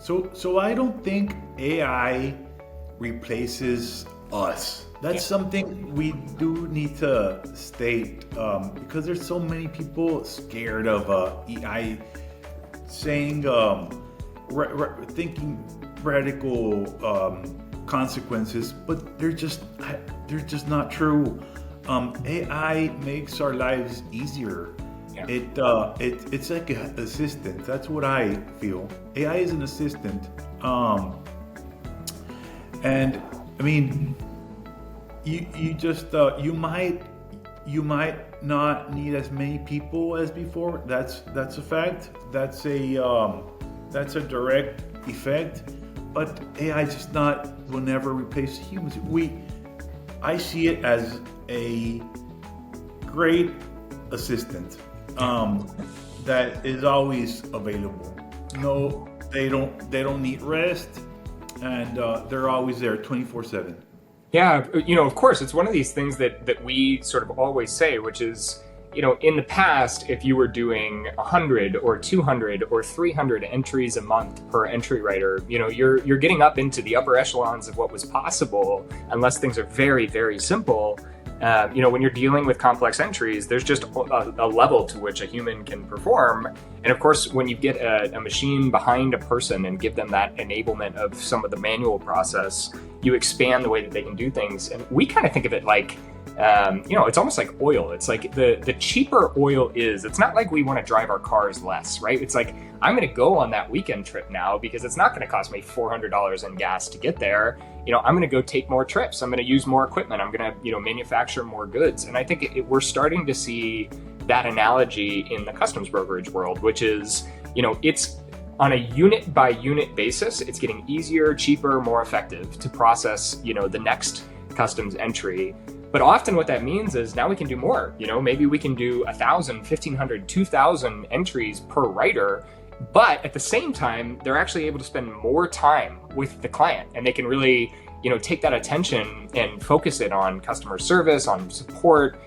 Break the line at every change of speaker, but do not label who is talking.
So I don't think AI replaces us. That's something we do need to state, because there's so many people scared of AI saying, thinking radical consequences, but they're just not true. AI makes our lives easier.
Yeah.
It's like an assistant. That's what I feel. AI is an assistant, and I mean, you might not need as many people as before. That's a fact. That's a direct effect. But AI will never replace humans. I see it as a great assistant that is always available. No, they don't need rest, and they're always there 24/7.
Yeah, of course, it's one of these things that we sort of always say, which is, in the past, if you were doing 100 or 200 or 300 entries a month per entry writer, you're getting up into the upper echelons of what was possible, unless things are very, very simple. When you're dealing with complex entries, there's just a level to which a human can perform. And of course, when you get a machine behind a person and give them that enablement of some of the manual process, you expand the way that they can do things. And we kind of think of it like, it's almost like oil. It's like the cheaper oil is, it's not like we want to drive our cars less, right? It's like, I'm going to go on that weekend trip now because it's not going to cost me $400 in gas to get there. I'm going to go take more trips. I'm going to use more equipment. I'm going to, manufacture more goods. And I think we're starting to see that analogy in the customs brokerage world, which is, it's on a unit by unit basis. It's getting easier, cheaper, more effective to process, the next customs entry. But often what that means is now we can do more. Maybe we can do 1,000, 1,500, 2,000 entries per writer. But at the same time, they're actually able to spend more time with the client, and they can really, take that attention and focus it on customer service, on support,